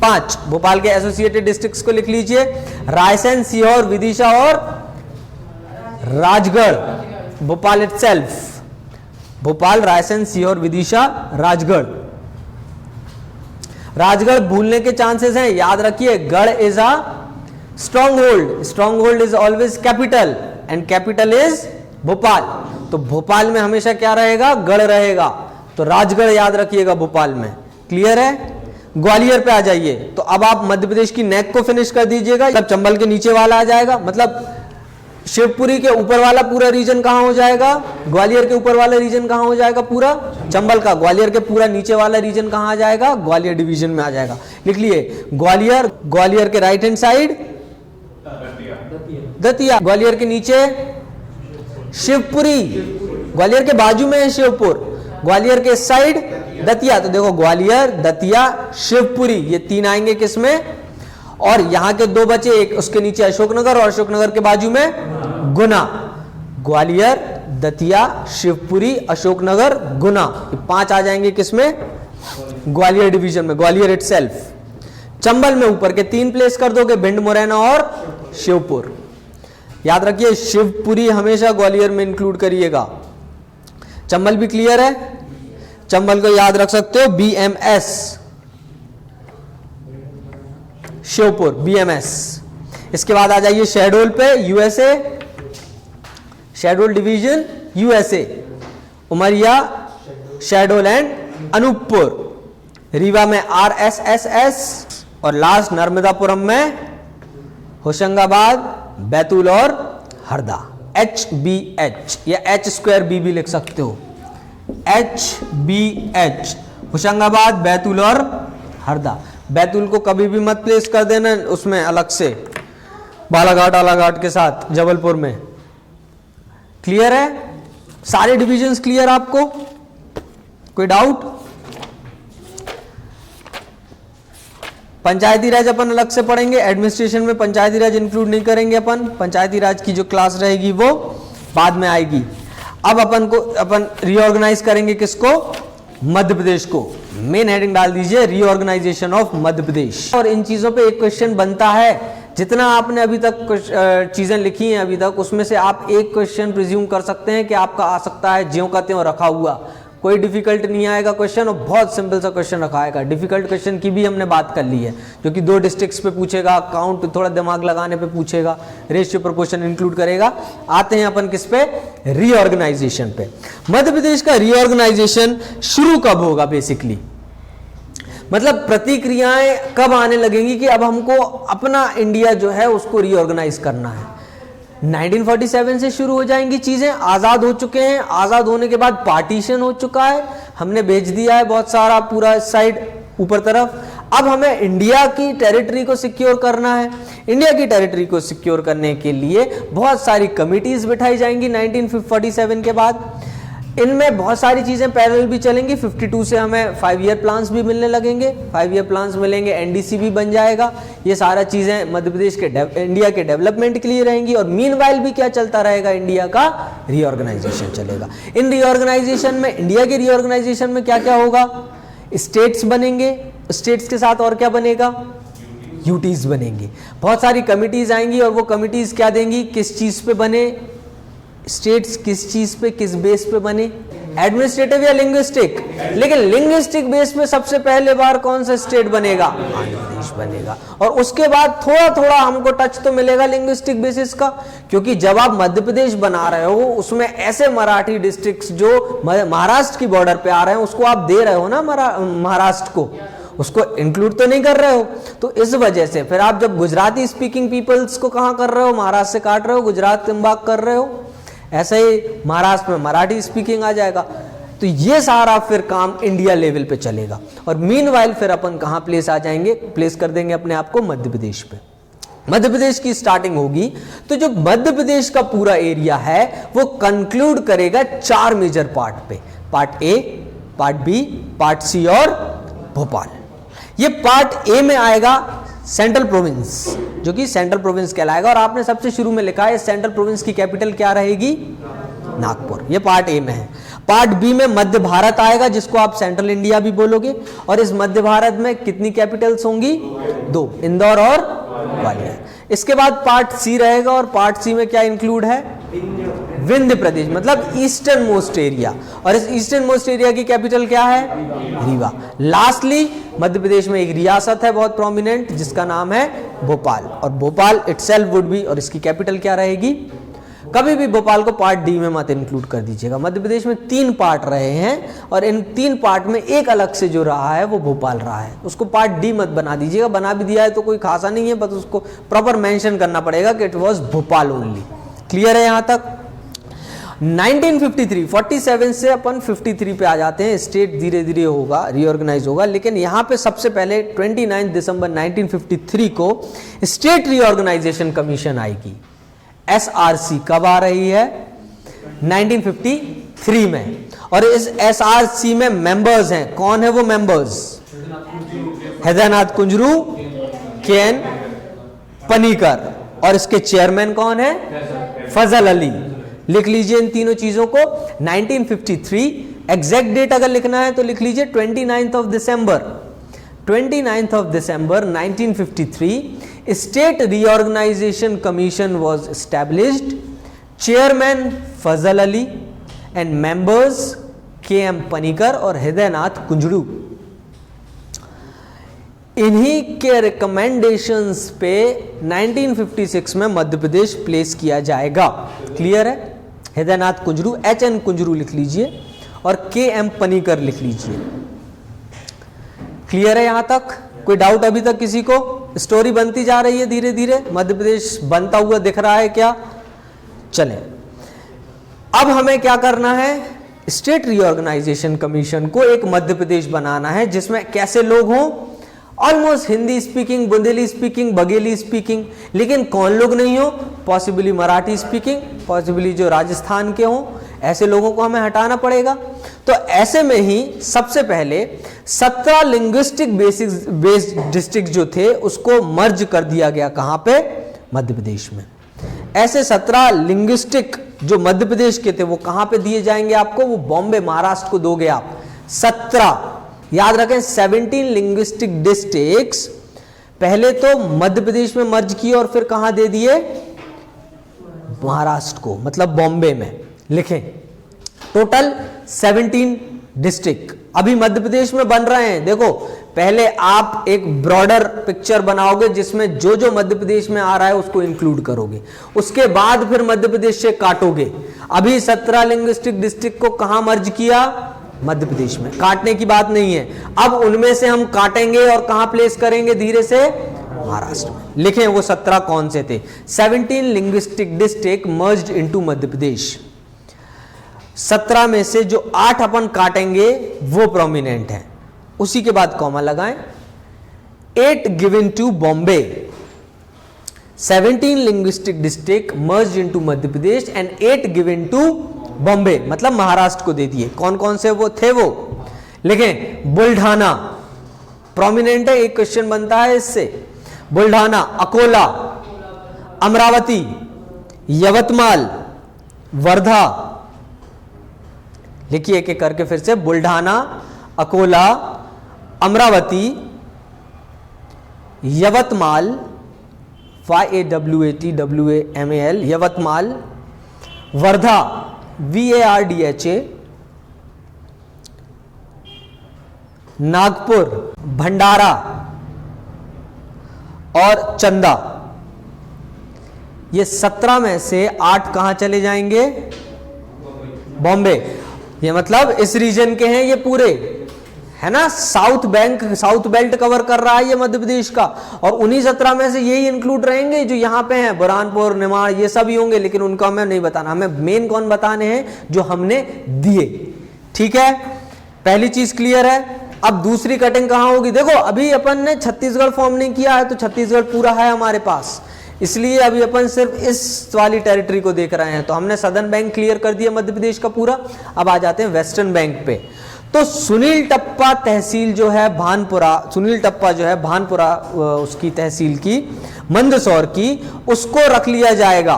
5। भोपाल के एसोसिएटेड डिस्ट्रिक्ट्स को लिख लीजिए। रायसेन, सीहोर, विदिशा और राजगढ़। भोपाल इटसेल्फ, भोपाल, रायसेन, सीहोर, विदिशा, राजगढ़। राजगढ़ भूलने के चांसेस हैं, याद रखिए। गढ़ is a strong hold, strong hold is always capital and capital is Bhopal. तो भोपाल में हमेशा क्या रहेगा? गढ़ रहेगा। तो राजगढ़ याद रखिएगा भोपाल में। क्लियर है? ग्वालियर पे आ जाइए। तो अब आप मध्य प्रदेश की नेक को फिनिश कर दीजिएगा। मतलब चंबल के नीचे वाला आ जाएगा, मतलब शिवपुरी के ऊपर वाला पूरा रीजन कहां हो जाएगा? ग्वालियर के ऊपर वाला रीजन कहां हो जाएगा? पूरा चंबल का। ग्वालियर के पूरा नीचे वाला रीजन कहां आ जाएगा? ग्वालियर डिवीजन में आ जाएगा। लिख लिए ग्वालियर, ग्वालियर के right hand side Datia, Gwalior के नीचे शिवपुरी, ग्वालियर के बाजू में है शिवपुर, ग्वालियर के साइड दतिया। तो देखो ग्वालियर, दतिया, शिवपुरी, ये 3 आएंगे किसमें? और यहां के 2 बचे, एक उसके नीचे अशोकनगर और अशोकनगर के बाजू में गुना। ग्वालियर, दतिया, शिवपुरी, अशोकनगर, गुना, ये 5 आ जाएंगे किसमें? ग्वालियर डिवीजन में, ग्वालियर इटसेल्फ। चंबल में ऊपर के 3 प्लेस कर दोगे, भिंड, मुरैना और शिवपुर। याद रखिए शिवपुरी हमेशा ग्वालियर में इंक्लूड करिएगा। चंबल भी क्लियर है? चंबल को याद रख सकते हो BMS, शिवपुर BMS। इसके बाद आ जाइए शहडोल पे, USA, Shahdol division USA, Umaria, Shahdol and Anuppur, Rewa में RSSS, और लास्ट नर्मदापुरम में होशंगाबाद, बैतूल और हरदा, HBH या H2B भी लिख सकते हो, HBH, होशंगाबाद, बैतूल और हरदा। बैतूल को कभी भी मत प्लेस कर देना उसमें अलग से, बालाघाट आलाघाट के साथ जबलपुर में। क्लियर है? सारे डिविजन्स क्लियर आपको? कोई डाउट? पंचायती राज अपन अलग से पढ़ेंगे, एडमिनिस्ट्रेशन में पंचायती राज इंक्लूड नहीं करेंगे अपन, पंचायती राज की जो क्लास रहेगी वो बाद में आएगी। अब अपन रीऑर्गेनाइज करेंगे किसको? मध्य प्रदेश को। मेन हेडिंग डाल दीजिए रीऑर्गेनाइजेशन ऑफ मध्य प्रदेश। और इन चीजों पे एक क्वेश्चन बनता है, जितना आपने अभी तक चीजें लिखी हैं अभी तक, उसमें से आप एक क्वेश्चन प्रिज्यूम कर सकते हैं कि आपका आ सकता है ज्यों का त्यों रखा हुआ, कोई डिफिकल्ट नहीं आएगा क्वेश्चन, और बहुत सिंपल सा क्वेश्चन रखा आएगा। डिफिकल्ट क्वेश्चन की भी हमने बात कर ली है, जो कि 2 डिस्ट्रिक्ट्स पे पूछेगा, काउंट थोड़ा दिमाग लगाने पे पूछेगा, रेशियो प्रोपोर्शन इंक्लूड करेगा। आते हैं अपन किस पे? रीऑर्गेनाइजेशन पे। मध्य प्रदेश का रीऑर्गेनाइजेशन शुरू कब होगा? बेसिकली मतलब प्रतिक्रियाएं कब आने लगेंगी कि अब हमको अपना इंडिया जो है उसको रीऑर्गेनाइज करना है? 1947 से शुरू हो जाएंगी चीजें। आजाद हो चुके हैं, आजाद होने के बाद पार्टीशन हो चुका है, हमने भेज दिया है बहुत सारा पूरा साइड ऊपर तरफ। अब हमें इंडिया की टेरिटरी को सिक्योर करना है। इंडिया की टेरिटरी को सिक्योर करने के लिए बहुत सारी कमिटीज बिठाई जाएंगी 1947 के बाद। इनमें बहुत सारी चीजें पैरेलल भी चलेंगी। 52 से हमें 5 ईयर प्लान्स भी मिलने लगेंगे, 5 ईयर प्लान्स मिलेंगे, एनडीसी भी बन जाएगा। ये सारा चीजें मध्य प्रदेश के इंडिया के डेवलपमेंट के लिए रहेंगी। और मीनवाइल भी क्या चलता रहेगा? इंडिया का रीऑर्गेनाइजेशन चलेगा। इन रीऑर्गेनाइजेशन में, इंडिया के रीऑर्गेनाइजेशन में क्या क्या होगा? स्टेट्स बनेंगे, स्टेट्स के साथ और क्या बनेगा? यूटीज बनेंगी। बहुत सारी कमिटीज आएंगी और वो कमिटीज क्या देंगी? किस चीज पे बने स्टेट्स, किस चीज पे, किस बेस पे बने? एडमिनिस्ट्रेटिव या लिंग्विस्टिक? लेकिन लिंग्विस्टिक बेस पे सबसे पहले बार कौन सा स्टेट बनेगा? आंध्र प्रदेश बनेगा। और उसके बाद थोड़ा थोड़ा हमको टच तो मिलेगा लिंग्विस्टिक बेसिस का, क्योंकि जब आप मध्य प्रदेश बना रहे हो उसमें ऐसे मराठी डिस्ट्रिक्ट्स जो महाराष्ट्र की बॉर्डर पे आ रहे हैं उसको आप दे रहे हो ना महाराष्ट्र को, उसको इंक्लूड तो नहीं कर रहे हो। तो इस वजह से फिर आप जब गुजराती स्पीकिंग पीपल्स को कहां कर रहे हो? महाराष्ट्र से काट रहे हो, गुजरात इम्बाग कर रहे हो। ऐसे ही महाराष्ट्र में मराठी स्पीकिंग आ जाएगा। तो ये सारा फिर काम इंडिया लेवल पे चलेगा। और मीनवाइल फिर अपन कहां प्लेस आ जाएंगे? प्लेस कर देंगे अपने आप को मध्य प्रदेश पे। मध्य प्रदेश की स्टार्टिंग होगी तो जो मध्य प्रदेश का पूरा एरिया है वो कंक्लूड करेगा 4 मेजर पार्ट पे, part A, part B, part C और भोपाल। ये पार्ट ए में आएगा सेंट्रल प्रोविंस, जो कि सेंट्रल प्रोविंस कहलाएगा। और आपने सबसे शुरू में लिखा है सेंट्रल प्रोविंस की कैपिटल क्या रहेगी? नागपुर। ये पार्ट ए में है। पार्ट बी में मध्य भारत आएगा, जिसको आप सेंट्रल इंडिया भी बोलोगे। और इस मध्य भारत में कितनी कैपिटल्स होंगी? 2, इंदौर और ग्वालियर। इसके बाद पार्ट सी रहेगा और पार्ट सी में क्या इंक्लूड है? विंध्य प्रदेश, मतलब ईस्टर्न मोस्ट एरिया। और इस ईस्टर्न मोस्ट एरिया की कैपिटल क्या है? रीवा। लास्टली मध्य प्रदेश में एक रियासत है बहुत प्रोमिनेंट जिसका नाम है भोपाल। और भोपाल इटसेल्फ वुड बी, और इसकी कैपिटल क्या रहेगी? कभी भी भोपाल को पार्ट डी में मत इंक्लूड कर दीजिएगा। मध्य प्रदेश में 3 पार्ट रहे हैं और इन 3 पार्ट में एक अलग से जो रहा है वो भोपाल रहा है। उसको पार्ट डी मत बना दीजिएगा। बना भी दिया है तो कोई खासा नहीं है, बस उसको प्रॉपर मेंशन करना पड़ेगा कि it was Bhopal only. Clear है यहां तक? 1953, 47 से अपन 53 पे आ जाते हैं। स्टेट धीरे धीरे होगा, रीऑर्गेनाइज होगा। लेकिन यहां पे सबसे पहले 29 दिसंबर 1953 को स्टेट रीऑर्गेनाइजेशन कमीशन आएगी। SRC कब आ रही है? 1953 में। और इस SRC में मेंबर्स हैं। कौन है वो मेंबर्स? हैदरनाथ कुंजरू, KN पनीकर। और इसके चेयरमैन कौन है? फजल अली। लिख लीजिए इन तीनों चीजों को। 1953 एग्जैक्ट डेट अगर लिखना है तो लिख लीजिए 29th of December 1953 state reorganisation commission was established, chairman Fazal Ali and members KM. Panikkar और हृदयनाथ कुंजड़ू। इन्हीं के रिकमेंडेशंस पे 1956 में मध्य प्रदेश प्लेस किया जाएगा। क्लियर है? हृदयनाथ कुंजरू, एच.एन. कुंजरू लिख लीजिए और के.एम. पनीकर लिख लीजिए। क्लियर है यहां तक? कोई डाउट अभी तक किसी को? स्टोरी बनती जा रही है धीरे धीरे, मध्य प्रदेश बनता हुआ दिख रहा है क्या? चलें, अब हमें क्या करना है? स्टेट रीऑर्गेनाइजेशन कमीशन को एक मध्य प्रदेश बनाना है जिसमें कैसे लोग हों? Almost Hindi speaking, Bundeli speaking, Bagheli speaking, लेकिन कौन लोग नहीं हो? पॉसिबली मराठी स्पीकिंग, पॉसिबली जो राजस्थान के हों, ऐसे लोगों को हमें हटाना पड़ेगा। तो ऐसे में ही सबसे पहले 17 लिंग्विस्टिक बेस्ड डिस्ट्रिक्ट जो थे उसको मर्ज कर दिया गया। कहां पे? मध्य प्रदेश में। ऐसे 17 लिंग्विस्टिक जो मध्य प्रदेश के थे वो कहां पे दिए जाएंगे आपको? वो बॉम्बे महाराष्ट्र को दोगे आप। 17, याद रखें 17 लिंग्विस्टिक डिस्ट्रिक्ट्स पहले तो मध्य प्रदेश में मर्ज किए और फिर कहां दे दिए? महाराष्ट्र को, मतलब बॉम्बे में। लिखें टोटल 17 डिस्ट्रिक्ट अभी मध्य प्रदेश में बन रहे हैं। देखो पहले आप एक ब्रॉडर पिक्चर बनाओगे जिसमें जो जो मध्य प्रदेश में आ रहा है उसको इंक्लूड करोगे, उसके बाद फिर मध्य प्रदेश से काटोगे। अभी 17 लिंग्विस्टिक डिस्ट्रिक्ट को कहां मर्ज किया? मध्य प्रदेश में। काटने की बात नहीं है, अब उनमें से हम काटेंगे और कहां प्लेस करेंगे? धीरे से महाराष्ट्र में। लिखें वो 17 कौन से थे? 17 linguistic district merged into Madhya प्रदेश। 17 में से जो 8 अपन काटेंगे वो प्रोमिनेंट है, उसी के बाद कॉमा लगाएं। 8 given to Bombay. 17 linguistic district merged into Madhya Pradesh and 8 given to Bombay, मतलब महाराष्ट्र को दे दिए। कौन कौन से वो थे? वो लिखें बुल्ढाना, प्रोमिनेंट है, एक क्वेश्चन बनता है इससे। बुल्ढाना, अकोला, अमरावती, यवतमाल, वर्धा। लिखिए एक एक करके फिर से। बुल्ढाना, अकोला, अमरावती, यवतमाल, YAWATWAMAL, यवतमाल, वर्धा, VARDHA, नागपुर, भंडारा और चंदा। ये 17 में से 8 कहां चले जाएंगे? बॉम्बे। ये मतलब इस रीजन के हैं ये पूरे, है ना? साउथ बेल्ट कवर कर रहा है ये मध्य प्रदेश का, और उन्हीं 17 में से यही इंक्लूड रहेंगे जो यहां पे हैं। बुरहानपुर, निमाड़, ये सब ही होंगे, लेकिन उनका हमें नहीं बताना। हमें मेन कौन बताने हैं? जो हमने दिए। ठीक है, पहली चीज क्लियर है। अब दूसरी कटिंग कहां होगी? देखो अभी अपन ने छत्तीसगढ़ फॉर्म नहीं किया है, तो छत्तीसगढ़ पूरा है हमारे पास, इसलिए अभी अपन सिर्फ इस वाली टेरिटरी को देख रहे हैं। तो हमने सदर्न बैंक क्लियर कर दिया मध्य प्रदेश का पूरा। अब आ जाते हैं वेस्टर्न बैंक पे। तो सुनील टप्पा तहसील जो है भानपुरा, सुनील टप्पा जो है भानपुरा उसकी तहसील की, मंदसौर की, उसको रख लिया जाएगा,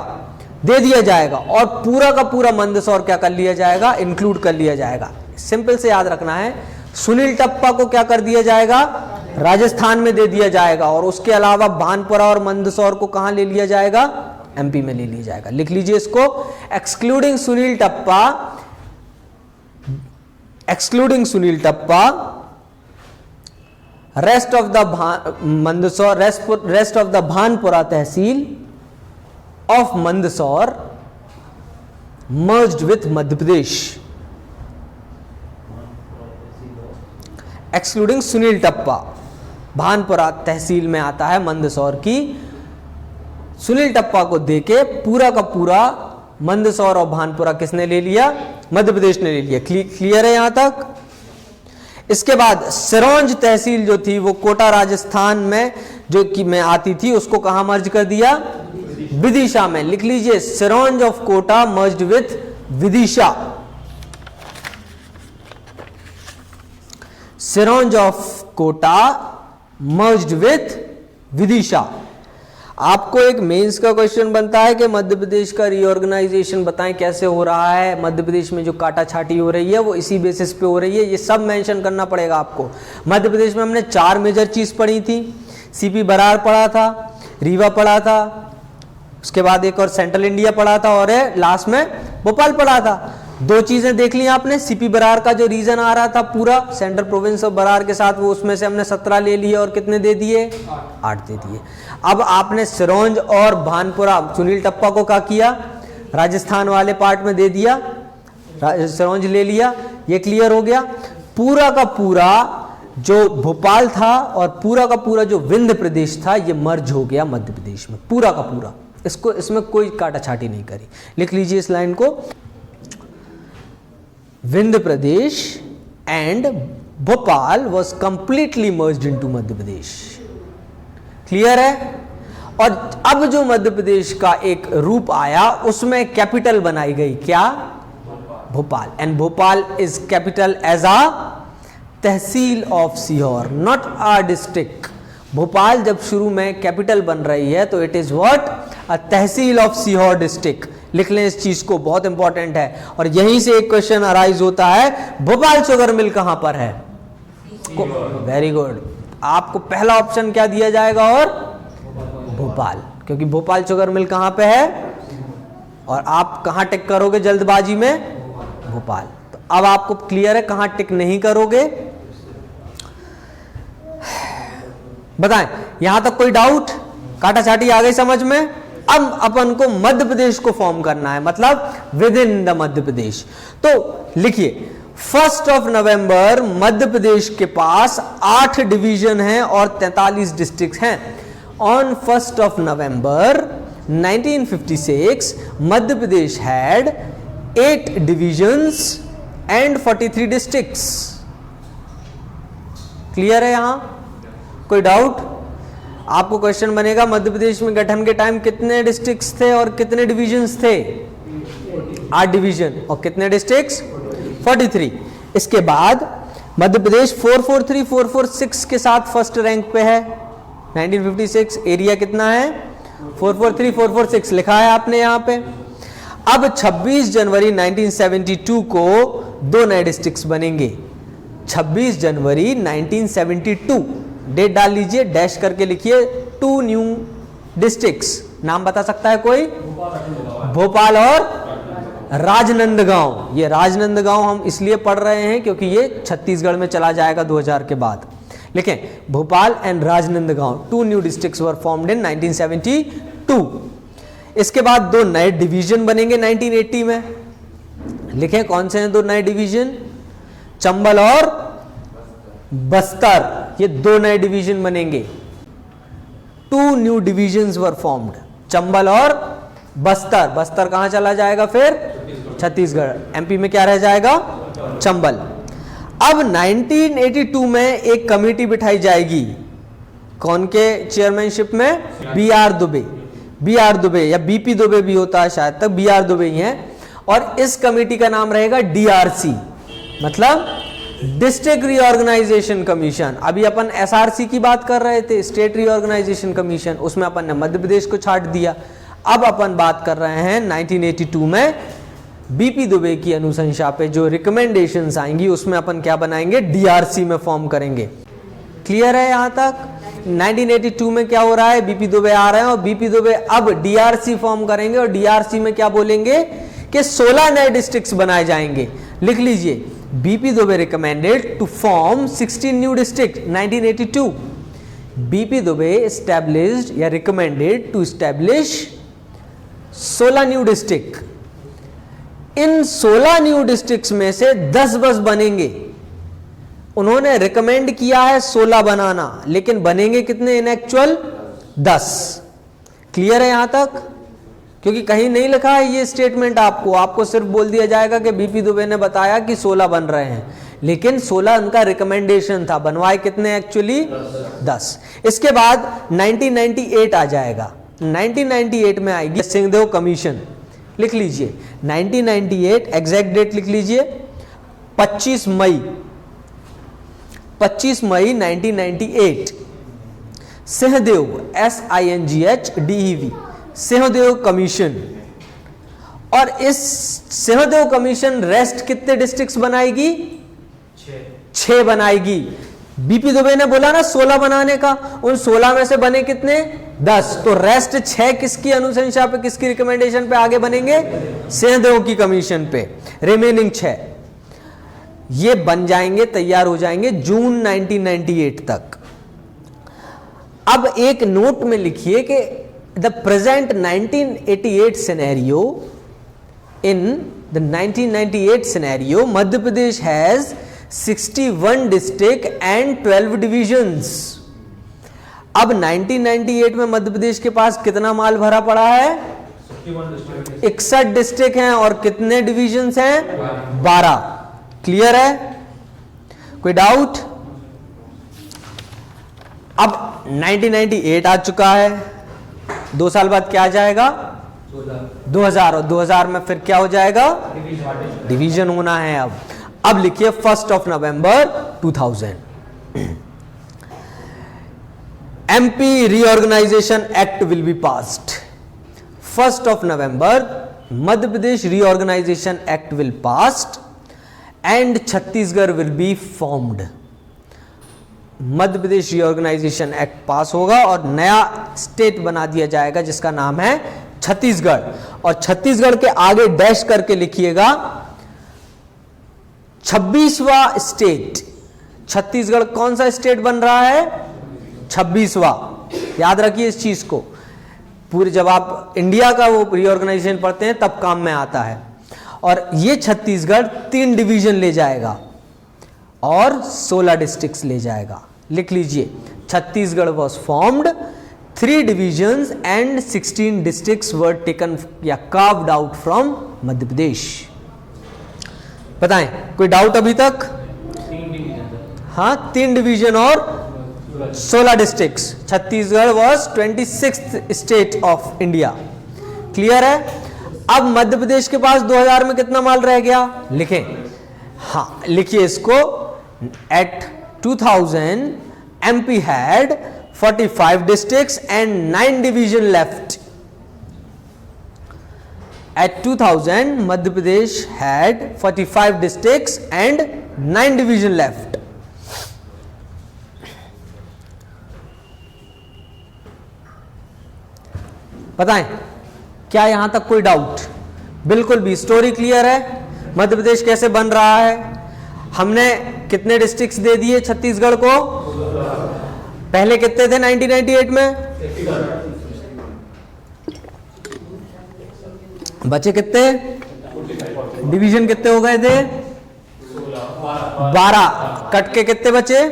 दे दिया जाएगा, और पूरा का पूरा मंदसौर क्या कर लिया जाएगा? इंक्लूड कर लिया जाएगा। सिंपल से याद रखना है, सुनील टप्पा को क्या कर दिया जाएगा? राजस्थान में दे दिया जाएगा, और उसके अलावा भानपुरा और मंदसौर को कहां ले लिया जाएगा? MP में ले लिया जाएगा। लिख लीजिए इसको, excluding Sunel Tappa, excluding Sunel Tappa, rest of the Mandsaur, rest of the Bhanpura tehsil of Mandsaur merged with Madhya Pradesh. Excluding Sunel Tappa, Bhanpura tehsil में आता है मंदसौर की, सुनील टप्पा को देके पूरा का पूरा मंदसौर और भानपुरा किसने ले लिया? मध्य प्रदेश ने ले लिया। क्लियर है यहां तक? इसके बाद सिरोंज तहसील जो थी वो कोटा राजस्थान में जो कि में आती थी, उसको कहां मर्ज कर दिया? विदिशा में। लिख लीजिए, Sironj of Kota merged with Vidisha. Sironj of Kota merged with Vidisha. आपको एक मेंस का क्वेश्चन बनता है कि मध्य प्रदेश का रीऑर्गेनाइजेशन बताएं कैसे हो रहा है, मध्य प्रदेश में जो काटा छाटी हो रही है वो इसी बेसिस पे हो रही है, ये सब मेंशन करना पड़ेगा आपको। मध्य प्रदेश में हमने 4 मेजर चीज पढ़ी थी, सीपी बरार पढ़ा था, रीवा पढ़ा था, उसके बाद एक और सेंट्रल इंडिया पढ़ा था और लास्ट में भोपाल पढ़ा था। 2 चीजें देख ली आपने, सीपी बरार का जो रीजन आ रहा था पूरा सेंट्रल प्रोविंस ऑफ बरार के साथ, वो उसमें से हमने 17 ले लिए और कितने दे दिए, 8 दे दिए। अब आपने सिरोंज और भानपुरा, सुनील टप्पा को क्या किया, राजस्थान वाले पार्ट में दे दिया, सिरोंज ले लिया, ये क्लियर हो गया। पूरा का पूरा जो भोपाल था और पूरा का पूरा जो विंध्य प्रदेश था ये मर्ज हो गया मध्य प्रदेश में, पूरा का पूरा, इसको इसमें कोई काटा छाटी नहीं करी। लिख लीजिए इस लाइन को, Vindhya Pradesh and Bhopal was completely merged into Madhya Pradesh. Clear है। और अब जो मध्य प्रदेश का एक रूप आया उसमें कैपिटल बनाई गई, क्या, Bhopal, and Bhopal is capital as a tehsil of Sehore, not a district. Bhopal जब शुरू में कैपिटल बन रही है तो it is what, a tehsil of Sehore district. लिख लें इस चीज को, बहुत इंपॉर्टेंट है। और यहीं से एक क्वेश्चन अराइज होता है, भोपाल शुगर मिल कहां पर है, वेरी गुड, आपको पहला ऑप्शन क्या दिया जाएगा, और भोपाल, क्योंकि भोपाल शुगर मिल कहां पे है और आप कहां टिक करोगे जल्दबाजी में, भोपाल। तो अब आपको क्लियर है कहां टिक नहीं करोगे, बताएं, यहां तक कोई डाउट, काटा छाटी आ गई समझ में। अब अपन को मध्य प्रदेश को फॉर्म करना है, मतलब with in the Madhya Pradesh. तो लिखिए 1 नवंबर मध्य प्रदेश के पास 8 डिवीजन हैं और 43 डिस्ट्रिक्ट हैं। On 1 November 1956 Madhya Pradesh had 8 divisions and 43 districts. Clear है यहां, कोई डाउट? आपको क्वेश्चन बनेगा मध्य प्रदेश में गठन के टाइम कितने डिस्ट्रिक्ट्स थे और कितने डिविजन्स थे, 8 डिवीजन और कितने डिस्ट्रिक्ट्स, 43। इसके बाद मध्य प्रदेश 443, 446 के साथ फर्स्ट रैंक पे है 1956। एरिया कितना है, 443, 446 लिखा है आपने यहां पे। अब 26 जनवरी 1972 को 2 नए डिस्ट्रिक्ट्स बनेंगे। 26 जनवरी 1972, डेट डाल लीजिए, डैश करके लिखिए, 2 न्यू डिस्ट्रिक्ट्स। नाम बता सकता है कोई, भोपाल और राजनंदगांव। ये राजनंदगांव हम इसलिए पढ़ रहे हैं क्योंकि ये छत्तीसगढ़ में चला जाएगा 2000 के बाद। लिखें, Bhopal and Rajnandgaon, 2 new districts were formed in 1972। इसके बाद 2 नए डिवीजन बनेंगे 1980 में। लिखें कौन से हैं 2 नए डिवीजन, चंबल और बस्तर, ये 2 नए डिवीजन बनेंगे। 2 new divisions were formed, Chambal और बस्तर। बस्तर कहां चला जाएगा फिर, छत्तीसगढ़। एमपी में क्या रह जाएगा, चंबल। अब 1982 में एक कमेटी बिठाई जाएगी, कौन के चेयरमैनशिप में, बी.आर. दुबे। बी.आर. दुबे या बीपी दुबे भी होता है शायद, तक बी.आर. दुबे ही हैं। और इस कमेटी का नाम रहेगा डीआरसी, मतलब डिस्ट्रिक्ट रीऑर्गेनाइजेशन कमीशन। अभी अपन एसआरसी की बात कर रहे थे, स्टेट रीऑर्गेनाइजेशन कमीशन, उसमें अपन ने मध्य प्रदेश को छाट दिया। अब अपन बात कर रहे हैं 1982 में बीपी दुबे की अनुशंसा पे जो रिकमेंडेशंस आएंगी उसमें अपन क्या बनाएंगे, डीआरसी में फॉर्म करेंगे। क्लियर है यहां तक? 1982 में क्या हो रहा है, बीपी दुबे आ रहे हैं और बीपी दुबे अब डीआरसी फॉर्म करेंगे और डीआरसी में क्या बोलेंगे कि 16 नए डिस्ट्रिक्ट्स बनाए जाएंगे। लिख लीजिए, BP Dubey recommended to form 16 new district 1982। BP Dubey established या recommended to establish 16 new district. इन 16 न्यू डिस्ट्रिक्ट्स में से 10 बस बनेंगे। उन्होंने रिकमेंड किया है 16 बनाना, लेकिन बनेंगे कितने इन एक्चुअल, 10। क्लियर है यहां तक? क्योंकि कहीं नहीं लिखा है ये स्टेटमेंट, आपको सिर्फ बोल दिया जाएगा कि बीपी दुबे ने बताया कि 16 बन रहे हैं, लेकिन 16 उनका रिकमेंडेशन था, बनवाए कितने एक्चुअली, 10। इसके बाद 1998 आ जाएगा। 1998 में आएगी सिंहदेव कमीशन। लिख लीजिए 1998, एग्जैक्ट डेट लिख लीजिए, 25 मई 1998। Singhdeo SINGHDEV Singhdeo commission. और इस सिंहदेव कमीशन रेस्ट कितने डिस्ट्रिक्ट्स बनाएगी? 6 बनाएगी। बीपी दुबे ने बोला ना 16 बनाने का, उन 16 में से बने कितने? 10। तो रेस्ट 6 किसकी अनुशंसा पे, किसकी रिकमेंडेशन पे आगे बनेंगे? सिंहदेव की कमीशन पे। रिमेनिंग 6 ये बन जाएंगे, तैयार हो जाएंगे जून 1998 तक। अब एक नोट में लिखिए कि the present 1988 scenario, in the 1998 scenario Madhya Pradesh has 61 district and 12 divisions. अब 1998 में मध्य प्रदेश के पास कितना माल भरा पड़ा है? 61 डिस्ट्रिक्ट हैं और कितने डिविजन्स हैं? 12। क्लियर है? कोई डाउट? अब 1998 आ चुका है, 2 साल बाद क्या आ जाएगा? 2000। और 2000 में फिर क्या हो जाएगा? डिवीजन होना है। अब लिखिए 1 November 2000 MP reorganisation act will be passed. 1 November Madhya Pradesh reorganisation act will passed and Chhattisgarh will be formed. Madhya Pradesh reorganisation act pass होगा और नया स्टेट बना दिया जाएगा जिसका नाम है छत्तीसगढ़। और छत्तीसगढ़ के आगे डैश करके लिखिएगा 26वां स्टेट। छत्तीसगढ़ कौन सा स्टेट बन रहा है? 26वां। याद रखिए इस चीज को, पूरे जब आप इंडिया का वो रीऑर्गेनाइजेशन पढ़ते हैं तब काम में आता है। और ये छत्तीसगढ़ 3 डिवीजन ले जाएगा और 16 डिस्ट्रिक्ट्स ले जाएगा। लिख लीजिए, Chhattisgarh was formed, 3 divisions and 16 districts were taken या carved out from Madhya Pradesh. बताएं, कोई डाउट अभी तक? 3 डिवीजन। हाँ, 3 डिवीजन और 16 districts. Chhattisgarh was 26th state of India. Clear है? अब मध्य प्रदेश के पास 2000 में कितना माल रह गया? लिखें, हाँ लिखिए इसको। At 2000 MP had 45 districts and 9 division left. At 2000 Madhya Pradesh had 45 districts and 9 division left. बताएं, क्या यहां तक कोई डाउट? बिल्कुल भी, स्टोरी क्लियर है। मध्य प्रदेश कैसे बन रहा है? हमने कितने डिस्ट्रिक्ट्स दे दिए छत्तीसगढ़ को? पहले कितने थे 1998 में? बचे कितने? डिवीजन कितने हो गए थे? 12। कट के कितने बचे?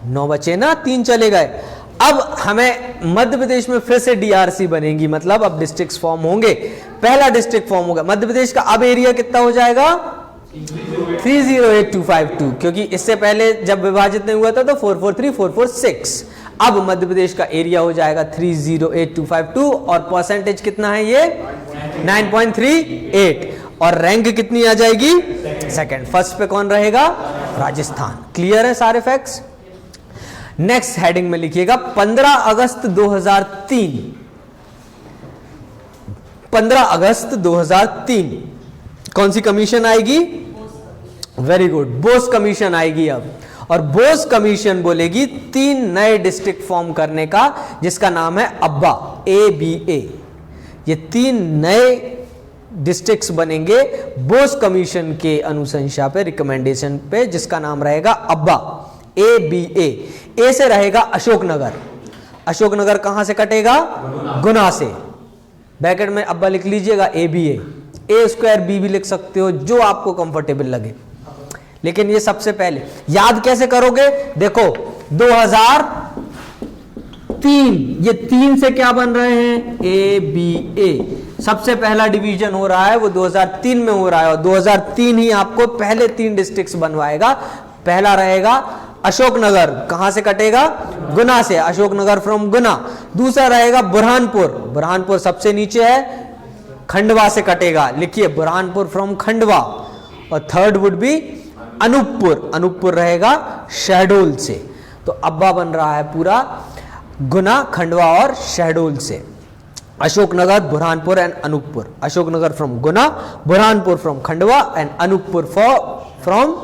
9 बचे ना, 3 चले गए। अब हमें मध्य प्रदेश में फिर से DRC बनेगी, मतलब अब डिस्ट्रिक्ट फॉर्म होंगे। पहला डिस्ट्रिक्ट फॉर्म होगा मध्य प्रदेश का। अब एरिया कितना हो जाएगा? 308252, क्योंकि इससे पहले जब विभाजित नहीं हुआ था तो 443446। अब मध्य प्रदेश का एरिया हो जाएगा 308252 और परसेंटेज कितना है ये? 9.38। और रैंक कितनी आ जाएगी? सेकंड। फर्स्ट पे कौन रहेगा? राजस्थान। क्लियर है सारे फैक्ट्स? नेक्स्ट हेडिंग में लिखिएगा 15 अगस्त 2003। 15 अगस्त 2003 कौन सी कमीशन आएगी? वेरी गुड, बोस कमीशन आएगी अब। और बोस कमीशन बोलेगी 3 नए डिस्ट्रिक्ट फॉर्म करने का, जिसका नाम है अब्बा, ABA। ये 3 नए डिस्ट्रिक्ट्स बनेंगे बोस कमीशन के अनुशंसा पे, रिकमेंडेशन पे, जिसका नाम रहेगा अब्बा, ABA। ए से रहेगा अशोकनगर। अशोकनगर कहां से कटेगा? गुना से। ब्रैकेट में अब्बा लिख लीजिएगा ABA। A² B भी लिख सकते हो, जो आपको कंफर्टेबल लगे, लेकिन ये सबसे पहले याद कैसे करोगे? देखो 2003, ये 3 से क्या बन रहे हैं? ABA। सबसे पहला डिवीजन हो रहा है वो 2003 में हो रहा है, और 2003 ही आपको पहले 3 डिस्ट्रिक्ट्स बनवाएगा। पहला रहेगा अशोकनगर, कहां से कटेगा? गुना से। अशोकनगर फ्रॉम गुना। दूसरा रहेगा बुरहानपुर। बुरहानपुर सबसे नीचे है, खंडवा से कटेगा। लिखिए बुरहानपुर फ्रॉम खंडवा। और third would be Anuppur. Anuppur रहेगा शहडोल से। तो अब्बा बन रहा है पूरा। गुना, खंडवा और शहडोल से। Ashoknagar, Burhanpur and Anuppur. Ashoknagar from Guna, Burhanpur from Khandwa and Anuppur from.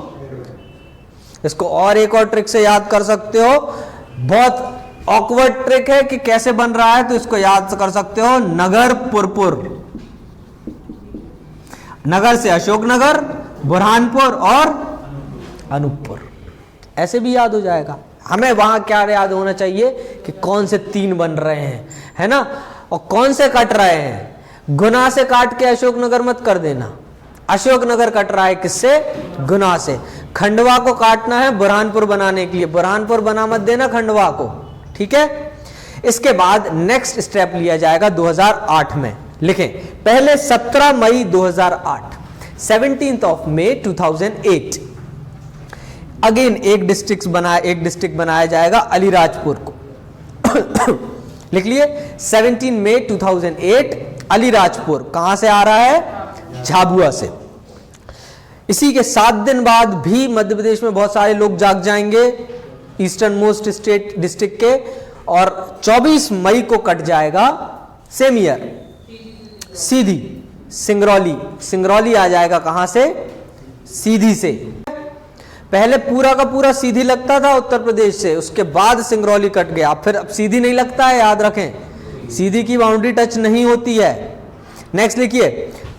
इसको और एक और ट्रिक से याद कर सकते हो, बहुत ऑकवर्ड ट्रिक है कि कैसे बन रहा है, तो इसको याद कर सकते हो, नगर पुरपुर। नगर से अशोकनगर, बुरहानपुर और अनूपपुर, ऐसे भी याद हो जाएगा। हमें वहां क्या याद होना चाहिए कि कौन से 3 बन रहे हैं, है ना, और कौन से कट रहे हैं। गुना से काट के अशोकनगर मत कर देना, अशोकनगर कट रहा है किससे, गुना से। खंडवा को काटना है बुरहानपुर बनाने के लिए, बुरहानपुर बना मत देना खंडवा को, ठीक है। इसके बाद नेक्स्ट स्टेप लिया जाएगा 2008 में। लिखें, पहले 17 मई 2008, 17th of May 2008 अगेन एक डिस्ट्रिक्ट बनाया जाएगा अलीराजपुर को। लिख लिए, 17 मई 2008 अलीराजपुर कहां से आ रहा है, झाबुआ से। इसी के 7 दिन बाद भी मध्य प्रदेश में बहुत सारे लोग जाग जाएंगे ईस्टर्न मोस्ट स्टेट डिस्ट्रिक्ट के, और 24 मई को कट जाएगा सेम ईयर सीधी, सिंगरौली। सिंगरौली आ जाएगा कहां से, सीधी से। पहले पूरा का पूरा सीधी लगता था उत्तर प्रदेश से, उसके बाद सिंगरौली कट गया, फिर अब सीधी नहीं लगता है, याद रखें, सीधी की बाउंड्री टच नहीं होती है। नेक्स्ट लिखिए,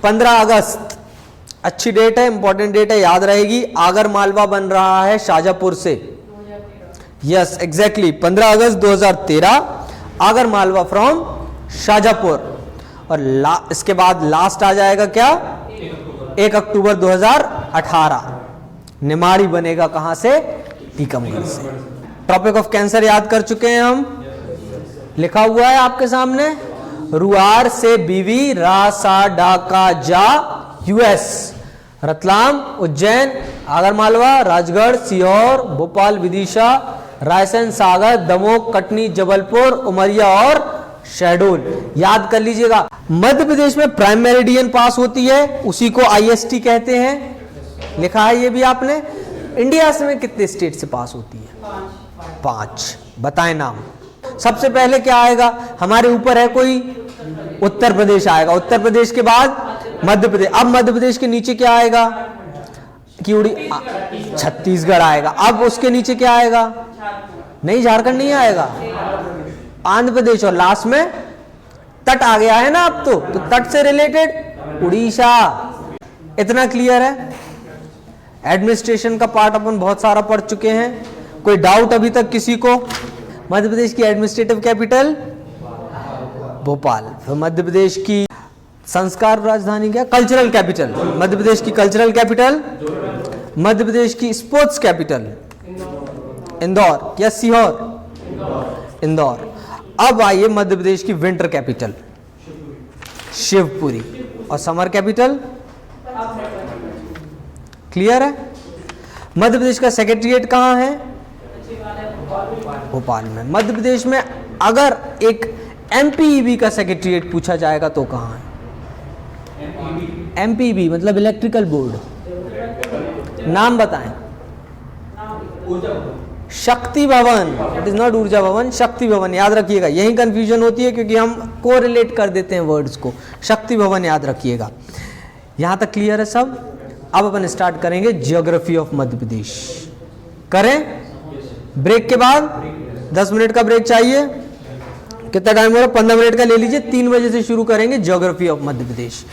15 अगस्त, अच्छी डेट है, इंपॉर्टेंट डेट है, याद रहेगी। आगर मालवा बन रहा है शाजापुर से, yes exactly, 15 August 2013 Agar Malwa from Shajapur. और इसके बाद लास्ट आ जाएगा क्या, 1 अक्टूबर 2018 निमाड़ी बनेगा कहां से, टीकमगढ़ से। टॉपिक ऑफ कैंसर याद कर चुके हैं हम, लिखा हुआ है आपके सामने, रुआर से बीवी, रा सा डा का जा, यूएस, रतलाम, उज्जैन, आगरमालवा, राजगढ़, सीहोर, भोपाल, विदिशा, रायसेन, सागर, दमोह, कटनी, जबलपुर, उमरिया और शहडोल। याद कर लीजिएगा, मध्य प्रदेश में प्राइम मेरिडियन पास होती है, उसी को आईएसटी कहते हैं, लिखा है ये भी आपने। इंडिया में कितने स्टेट से पास होती है, 5, बताएं नाम। सबसे पहले क्या आएगा हमारे ऊपर है कोई, उत्तर प्रदेश आएगा, उत्तर प्रदेश के बाद मध्य प्रदेश, अब मध्य प्रदेश के नीचे क्या आएगा, कि उड़ी छत्तीसगढ़ आएगा। अब उसके नीचे क्या आएगा, नहीं झारखंड नहीं आएगा, आंध्र प्रदेश, और लास्ट में तट आ गया है ना अब तो तट से रिलेटेड उड़ीसा। इतना क्लियर है। एडमिनिस्ट्रेशन का पार्ट अपन बहुत सारा पढ़ चुके हैं, कोई डाउट अभी तक किसी को। मध्य प्रदेश की एडमिनिस्ट्रेटिव कैपिटल भोपाल, तो मध्य प्रदेश की संस्कार राजधानी क्या, कल्चरल कैपिटल, मध्य प्रदेश की कल्चरल कैपिटल, मध्य प्रदेश की स्पोर्ट्स कैपिटल इंदौर या सीहोर, इंदौर। अब आइए मध्य प्रदेश की विंटर कैपिटल शिवपुरी, और समर कैपिटल, क्लियर है। मध्य प्रदेश का सेक्रेटरीट कहां है, भोपाल में। मध्य प्रदेश में अगर एक एमपीईबी का सेक्रेटरीट पूछा जाएगा तो कहां है, एमपीईबी मतलब इलेक्ट्रिकल बोर्ड, नाम बताएं। शक्ति भवन, इट इज नॉट ऊर्जा भवन, शक्ति भवन याद रखिएगा। यही कंफ्यूजन होती है क्योंकि हम को रिलेट कर देते हैं वर्ड्स को। शक्ति भवन याद रखिएगा। यहां तक क्लियर है सब। अब अपन स्टार्ट करेंगे ज्योग्राफी ऑफ मध्य प्रदेश। करें ब्रेक के बाद, 10 मिनट का ब्रेक चाहिए, कितना टाइम हो रहा है, 15 मिनट का ले लीजिए। 3 बजे से शुरू करेंगे ज्योग्राफी ऑफ मध्य प्रदेश।